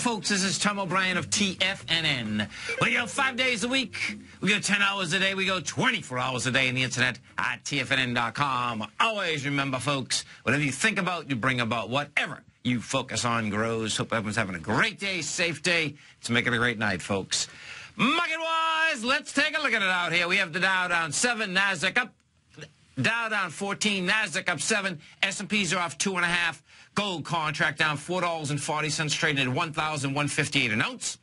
folks. This is Tom O'Brien of TFNN. We go 5 days a week. We go 10 hours a day. We go 24 hours a day on the internet at TFNN.com. Always remember, folks, whatever you think about, you bring about. Whatever you focus on grows. Hope everyone's having a great day, safe day. Let's make it a great night, folks. Market-wise, let's take a look at it out here. We have the Dow down 7, NASDAQ up. Dow down 14, NASDAQ up 7, S&Ps are off 2.5. Gold contract down $4.40, trading at $1,158 an ounce.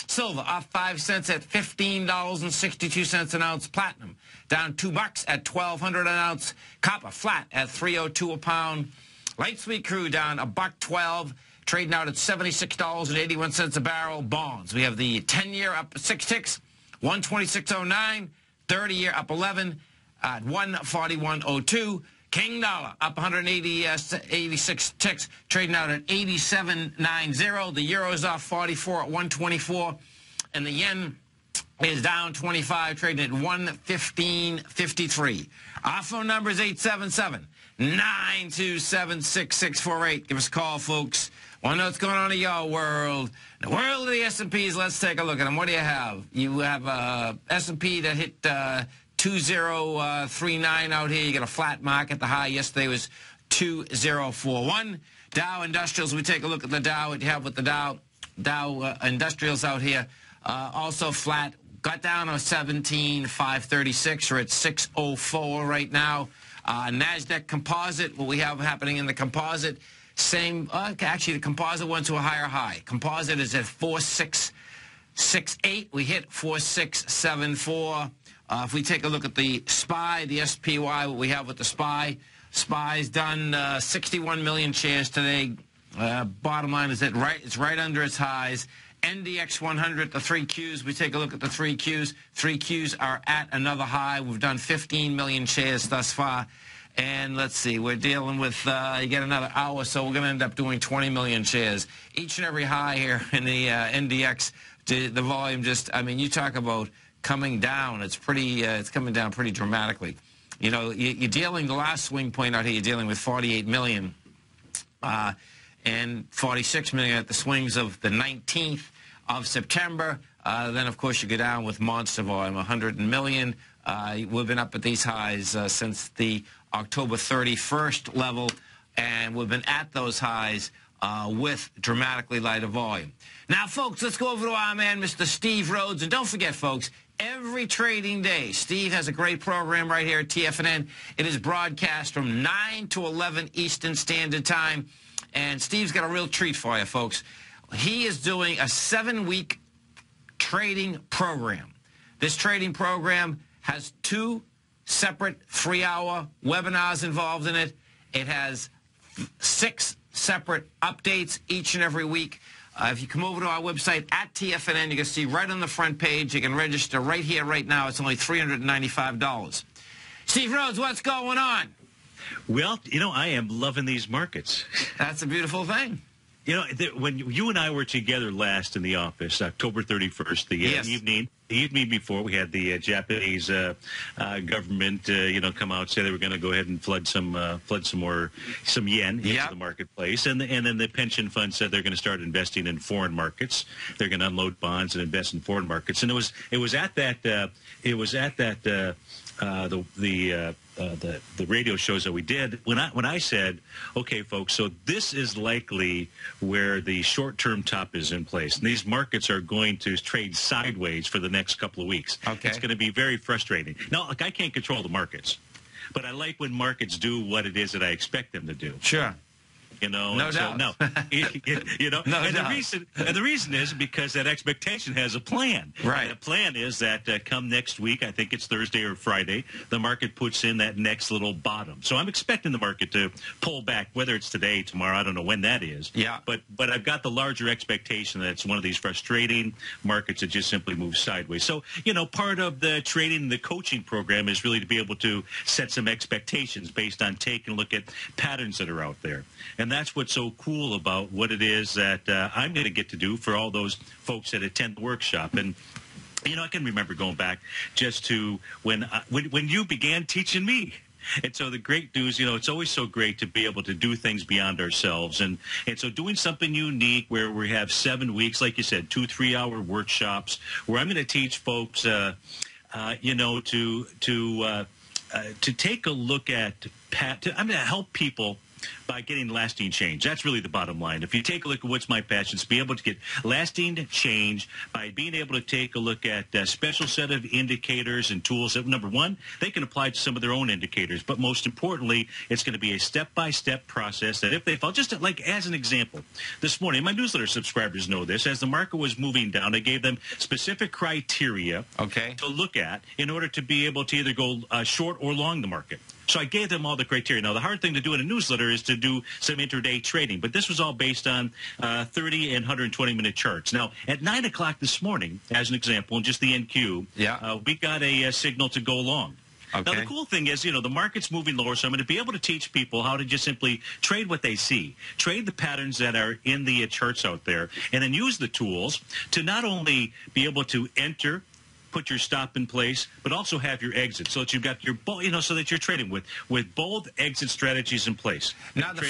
Silver off 5 cents at $15.62 an ounce. Platinum down $2 at $1,200 an ounce. Copper flat at $3.02 a pound. Light sweet crude down $1.12, trading out at $76.81 a barrel. Bonds, we have the 10-year up 6 ticks, 126.09. 30-year up 11 at 141.02. King dollar up 86 ticks, trading out at 87.90. The euro is off 44 at 124, and the yen is down 25, trading at 115.53. Our phone number is 877-927-6648. Give us a call, folks. Want to know what's going on in your world? The world of the S&Ps, let's take a look at them. What do you have? You have S&P that hit 2039 out here. You got a flat market. The high yesterday was 2041. Dow Industrials, we take a look at the Dow. What you have with the Dow Industrials out here, also flat. Got down to 17,536. We're at 604 right now. NASDAQ Composite, what we have happening in the Composite, same, actually the Composite went to a higher high. Composite is at 4668. We hit 4674. If we take a look at the SPY, the SPY, what we have with the SPY's done 61 million shares today. Bottom line is that it's right under its highs. NDX 100, the 3Qs, we take a look at the 3Qs. 3Qs are at another high. We've done 15 million shares thus far. And let's see, we're dealing with, you get another hour, so we're going to end up doing 20 million shares. Each and every high here in the NDX, the volume just, I mean, you talk about coming down. It's pretty, it's coming down pretty dramatically. You know, you're dealing, the last swing point out here, you're dealing with 48 million and 46 million at the swings of the 19th of September. Then, of course, you go down with monster volume, 100 million. We've been up at these highs since the October 31st level, and we've been at those highs with dramatically lighter volume. Now, folks, let's go over to our man, Mr. Steve Rhodes. And don't forget, folks, every trading day, Steve has a great program right here at TFNN. It is broadcast from 9 to 11 Eastern Standard Time. And Steve's got a real treat for you, folks. He is doing a 7-week trading program. This trading program has 2 separate 3-hour webinars involved in it. It has 6 separate updates each and every week. If you come over to our website at TFNN, you can see right on the front page. You can register right here, right now. It's only $395. Steve Rhodes, what's going on? Well, you know, I am loving these markets. That's a beautiful thing. You know, when you and I were together last in the office, October 31st, the evening before, we had the Japanese government, you know, come out and say they were going to go ahead and flood some yen into the marketplace, and then the pension fund said they're going to start investing in foreign markets. They're going to unload bonds and invest in foreign markets, and it was at that the radio shows that we did when I said, okay, folks, so this is likely where the short-term top is in place. And these markets are going to trade sideways for the next couple of weeks. Okay. It's going to be very frustrating. Now, look, I can't control the markets, but I like when markets do what it is that I expect them to do. Sure. You know, no doubt. So, you know, no and doubt. The reason is because that expectation has a plan. Right. And the plan is that come next week, I think it's Thursday or Friday, the market puts in that next little bottom. So I'm expecting the market to pull back, whether it's today, tomorrow, I don't know when that is. Yeah. But I've got the larger expectation that it's one of these frustrating markets that just simply move sideways. So, you know, part of the trading, the coaching program is really to be able to set some expectations based on taking a look at patterns that are out there. And that's what's so cool about what it is that I'm going to get to do for all those folks that attend the workshop. And, you know, I can remember going back just to when you began teaching me. And so the great news, it's always so great to be able to do things beyond ourselves. And so doing something unique where we have 7 weeks, like you said, 2 3-hour workshops where I'm going to teach folks, to take a look at, I'm going to help people by getting lasting change. That's really the bottom line. If you take a look at what's my passion, it's be able to get lasting change by being able to take a look at a special set of indicators and tools that, number one, they can apply to some of their own indicators. But most importantly, it's going to be a step-by-step process that if they fall, just like as an example, this morning, my newsletter subscribers know this, as the market was moving down, I gave them specific criteria to look at in order to be able to either go short or long the market. So I gave them all the criteria. Now, the hard thing to do in a newsletter is to do some intraday trading, but this was all based on 30 and 120-minute charts. Now, at 9 o'clock this morning, as an example, in just the NQ, we got a signal to go long. Now, the cool thing is, the market's moving lower, so I'm going to be able to teach people how to just simply trade what they see, trade the patterns that are in the charts out there, and then use the tools to not only be able to enter, put your stop in place, but also have your exit so that you've got your, so that you're trading with both exit strategies in place. Now, the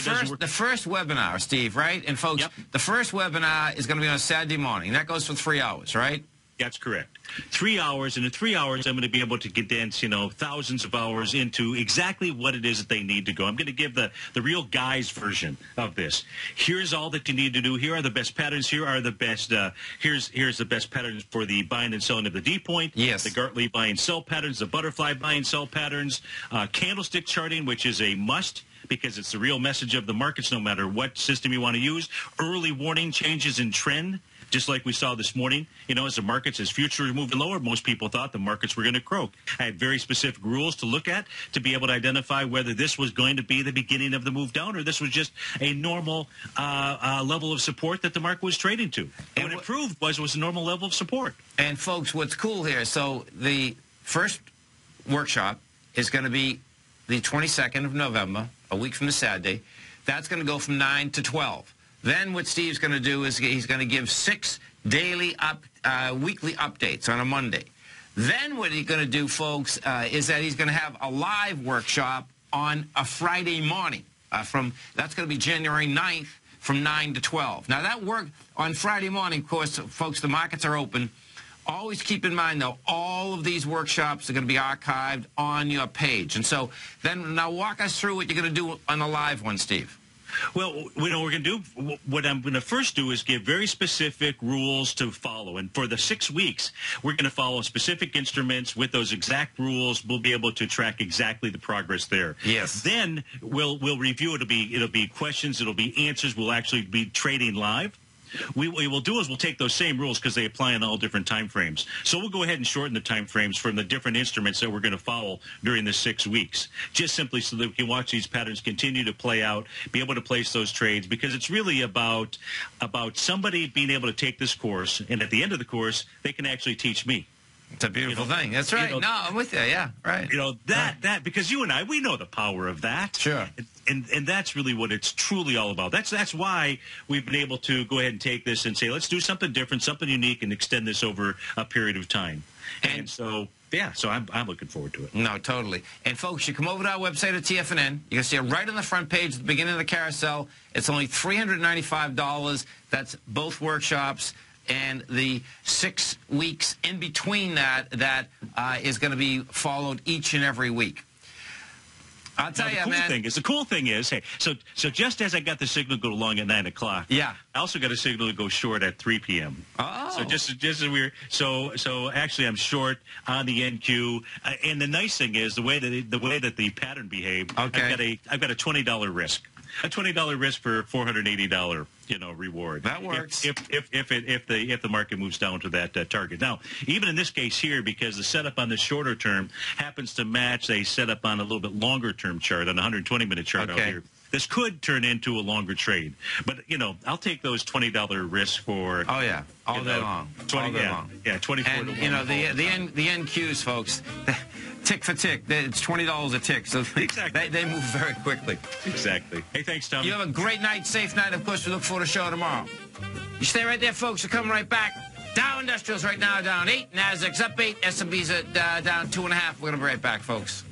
first webinar, Steve, right? And folks, the first webinar is going to be on Saturday morning. That goes for 3 hours, right? That's correct. 3 hours, and in 3 hours, I'm going to be able to condense, thousands of hours into exactly what it is that they need to go. I'm going to give the real guys version of this. Here's all that you need to do. Here are the best patterns. Here are the best. Here's the best patterns for the buying and selling of the D point. Yes. The Gartley buy and sell patterns. The butterfly buy and sell patterns. Candlestick charting, which is a must, because it's the real message of the markets, no matter what system you want to use. Early warning changes in trend, just like we saw this morning. As the markets, as futures moved lower, most people thought the markets were going to croak. I had very specific rules to look at to be able to identify whether this was going to be the beginning of the move down or this was just a normal level of support that the market was trading to. And what it proved was a normal level of support. And, folks, what's cool here, so the first workshop is going to be the 22nd of November, a week from the Saturday. That's going to go from 9 to 12. Then what Steve's going to do is he's going to give 6 daily weekly updates on a Monday. Then what he's going to do, folks, is that he's going to have a live workshop on a Friday morning. That's going to be January 9th from 9 to 12. Now, that work on Friday morning, of course, folks, the markets are open. Always keep in mind, though, all of these workshops are going to be archived on your page. And so then now walk us through what you're going to do on the live one, Steve. Well, we're going to do, what I'm going to first do is give very specific rules to follow. And for the 6 weeks, we're going to follow specific instruments with those exact rules. We'll be able to track exactly the progress there. Yes. Then we'll review. It'll be questions. It'll be answers. We'll actually be trading live. What we will do is we'll take those same rules because they apply in all different time frames. So we'll go ahead and shorten the time frames from the different instruments that we're going to follow during the 6 weeks, just simply so that we can watch these patterns continue to play out, be able to place those trades, because it's really about somebody being able to take this course, and at the end of the course, they can actually teach me. It's a beautiful thing. That's right. No, I'm with you. Yeah, right. That because you and I, we know the power of that. Sure. And that's really what it's truly all about. That's why we've been able to go ahead and take this and say, let's do something different, something unique, and extend this over a period of time. And so, yeah, so I'm looking forward to it. No, totally. And, folks, you come over to our website at TFNN. You can see it right on the front page at the beginning of the carousel. It's only $395. That's both workshops. And the 6 weeks in between that is going to be followed each and every week. I'll tell you, man. The cool thing is, hey, so just as I got the signal go long at 9 o'clock, yeah, I also got a signal to go short at 3 p.m. Oh. So just as weird. So actually, I'm short on the NQ. And the nice thing is the way that the pattern behaved. Okay. I've got a $20 risk. A $20 risk for $480, reward. That works. If the market moves down to that target. Now, even in this case here, because the setup on the shorter term happens to match a setup on a little bit longer term chart, on a 120-minute chart out here, this could turn into a longer trade. But, I'll take those $20 risks for... Oh, yeah. All day long. All day long. Yeah, 24 and, to 1. The NQs, folks, tick for tick, it's $20 a tick. So exactly. They move very quickly. Exactly. Hey, thanks, Tom. You have a great night, safe night. Of course, we look forward to the show tomorrow. You stay right there, folks. We're coming right back. Dow Industrials right now down 8. Nasdaq's up 8. S&P's down 2.5. We're going to be right back, folks.